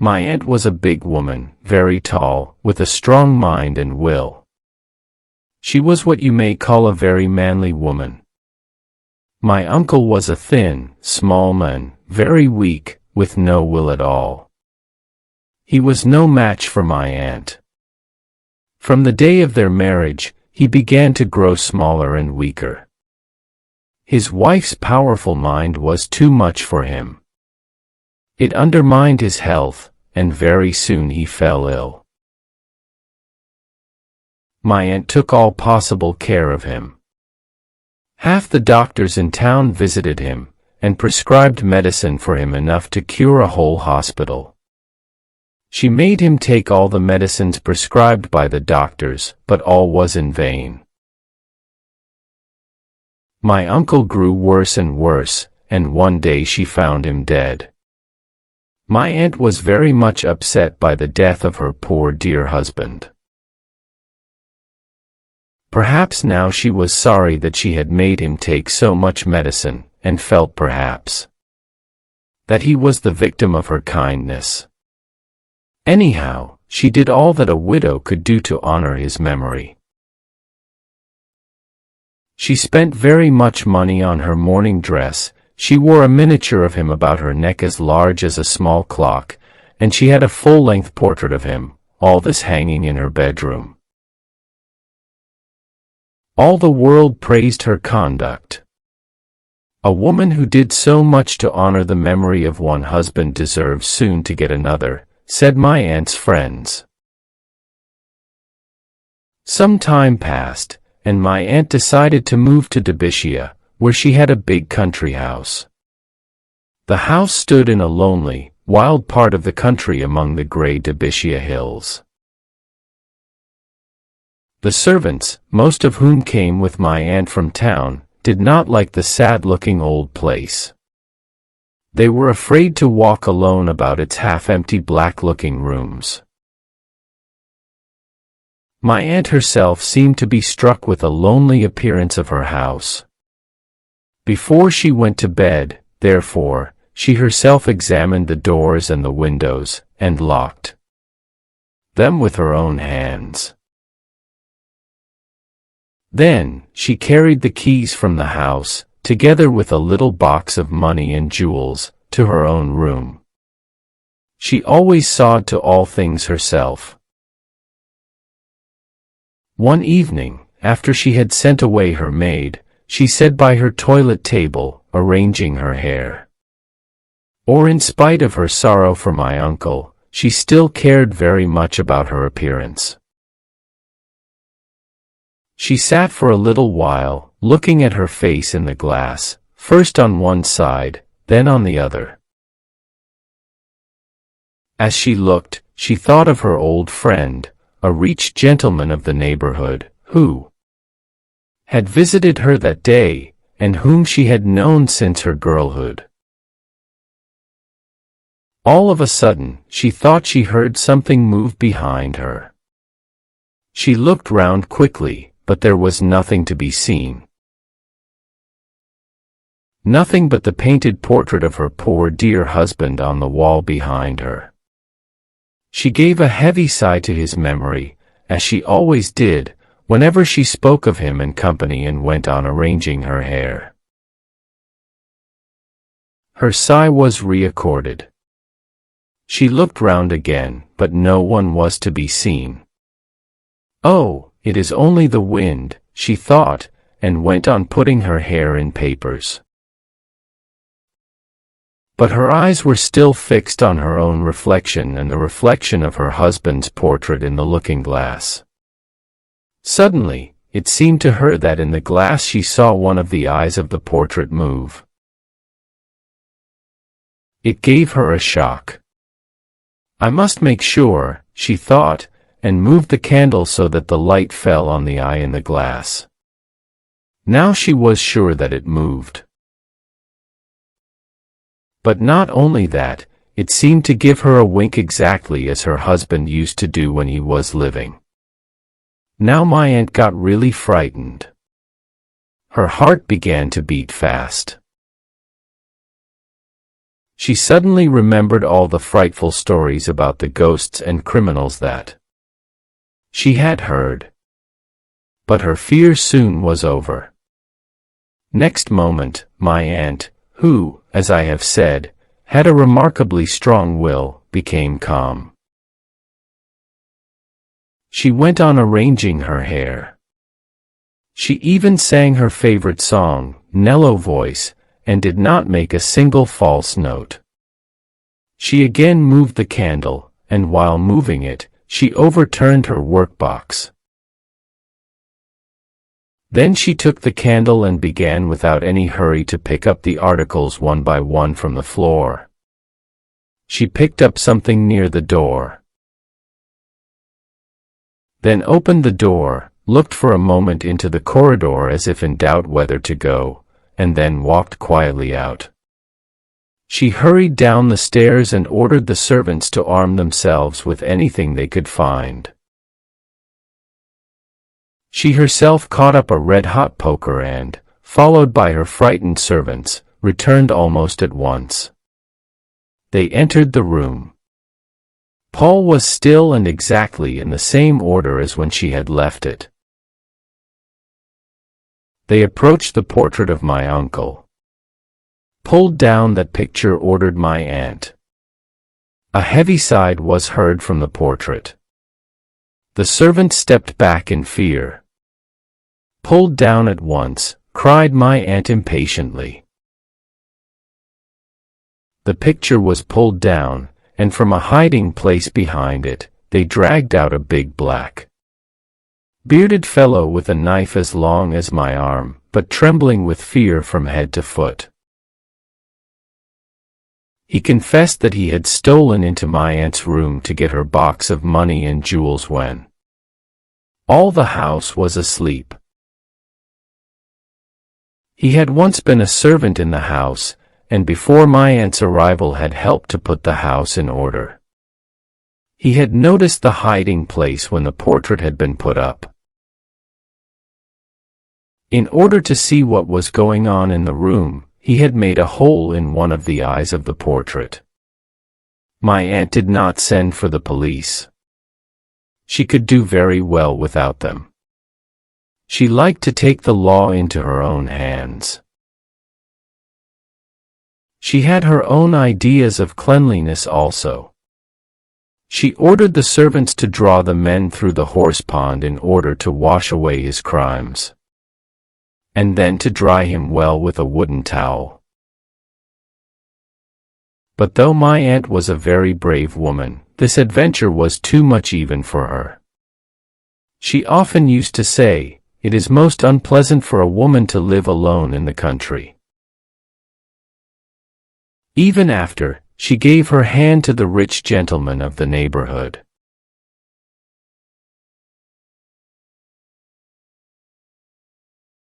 My aunt was a big woman, very tall, with a strong mind and will. She was what you may call a very manly woman. My uncle was a thin, small man, very weak, with no will at all. He was no match for my aunt. From the day of their marriage, he began to grow smaller and weaker. His wife's powerful mind was too much for him. It undermined his health, and very soon he fell ill. My aunt took all possible care of him. Half the doctors in town visited him, and prescribed medicine for him enough to cure a whole hospital. She made him take all the medicines prescribed by the doctors, but all was in vain. My uncle grew worse and worse, and one day she found him dead. My aunt was very much upset by the death of her poor dear husband. Perhaps now she was sorry that she had made him take so much medicine, and felt perhaps that he was the victim of her kindness. Anyhow, she did all that a widow could do to honor his memory. She spent very much money on her mourning dress. She wore a miniature of him about her neck as large as a small clock, and she had a full-length portrait of him, all this hanging in her bedroom. All the world praised her conduct. A woman who did so much to honor the memory of one husband deserves soon to get another, said my aunt's friends. Some time passed, and my aunt decided to move to Derbyshire, where she had a big country house. The house stood in a lonely, wild part of the country among the grey Derbyshire hills. The servants, most of whom came with my aunt from town, did not like the sad-looking old place. They were afraid to walk alone about its half-empty black-looking rooms. My aunt herself seemed to be struck with the lonely appearance of her house. Before she went to bed, therefore, she herself examined the doors and the windows, and locked them with her own hands. Then, she carried the keys from the house, together with a little box of money and jewels, to her own room. She always saw to all things herself. One evening, after she had sent away her maid, she said by her toilet table, arranging her hair. Or in spite of her sorrow for my uncle, she still cared very much about her appearance. She sat for a little while, looking at her face in the glass, first on one side, then on the other. As she looked, she thought of her old friend, a rich gentleman of the neighborhood, who had visited her that day, and whom she had known since her girlhood. All of a sudden, she thought she heard something move behind her. She looked round quickly, but there was nothing to be seen. Nothing but the painted portrait of her poor dear husband on the wall behind her. She gave a heavy sigh to his memory, as she always did, whenever she spoke of him in company, and went on arranging her hair. Her sigh was re-accorded. She looked round again, but no one was to be seen. "Oh, it is only the wind," she thought, and went on putting her hair in papers. But her eyes were still fixed on her own reflection and the reflection of her husband's portrait in the looking-glass. Suddenly, it seemed to her that in the glass she saw one of the eyes of the portrait move. It gave her a shock. "I must make sure," she thought, and moved the candle so that the light fell on the eye in the glass. Now she was sure that it moved. But not only that, it seemed to give her a wink exactly as her husband used to do when he was living. Now my aunt got really frightened. Her heart began to beat fast. She suddenly remembered all the frightful stories about the ghosts and criminals that she had heard. But her fear soon was over. Next moment, my aunt, who, as I have said, had a remarkably strong will, became calm. She went on arranging her hair. She even sang her favorite song, Nello voice, and did not make a single false note. She again moved the candle, and while moving it, she overturned her workbox. Then she took the candle and began without any hurry to pick up the articles one by one from the floor. She picked up something near the door, then opened the door, looked for a moment into the corridor as if in doubt whether to go, and then walked quietly out. She hurried down the stairs and ordered the servants to arm themselves with anything they could find. She herself caught up a red-hot poker and, followed by her frightened servants, returned almost at once. They entered the room. Paul was still and exactly in the same order as when she had left it. They approached the portrait of my uncle. "Pulled down that picture," ordered my aunt. A heavy sigh was heard from the portrait. The servant stepped back in fear. "Pulled down at once," cried my aunt impatiently. The picture was pulled down, and from a hiding place behind it, they dragged out a big black bearded fellow with a knife as long as my arm, but trembling with fear from head to foot. He confessed that he had stolen into my aunt's room to get her box of money and jewels when all the house was asleep. He had once been a servant in the house, and before my aunt's arrival had helped to put the house in order. He had noticed the hiding place when the portrait had been put up. In order to see what was going on in the room, he had made a hole in one of the eyes of the portrait. My aunt did not send for the police. She could do very well without them. She liked to take the law into her own hands. She had her own ideas of cleanliness also. She ordered the servants to draw the men through the horse pond in order to wash away his crimes, and then to dry him well with a wooden towel. But though my aunt was a very brave woman, this adventure was too much even for her. She often used to say, "It is most unpleasant for a woman to live alone in the country." Even after, she gave her hand to the rich gentleman of the neighborhood.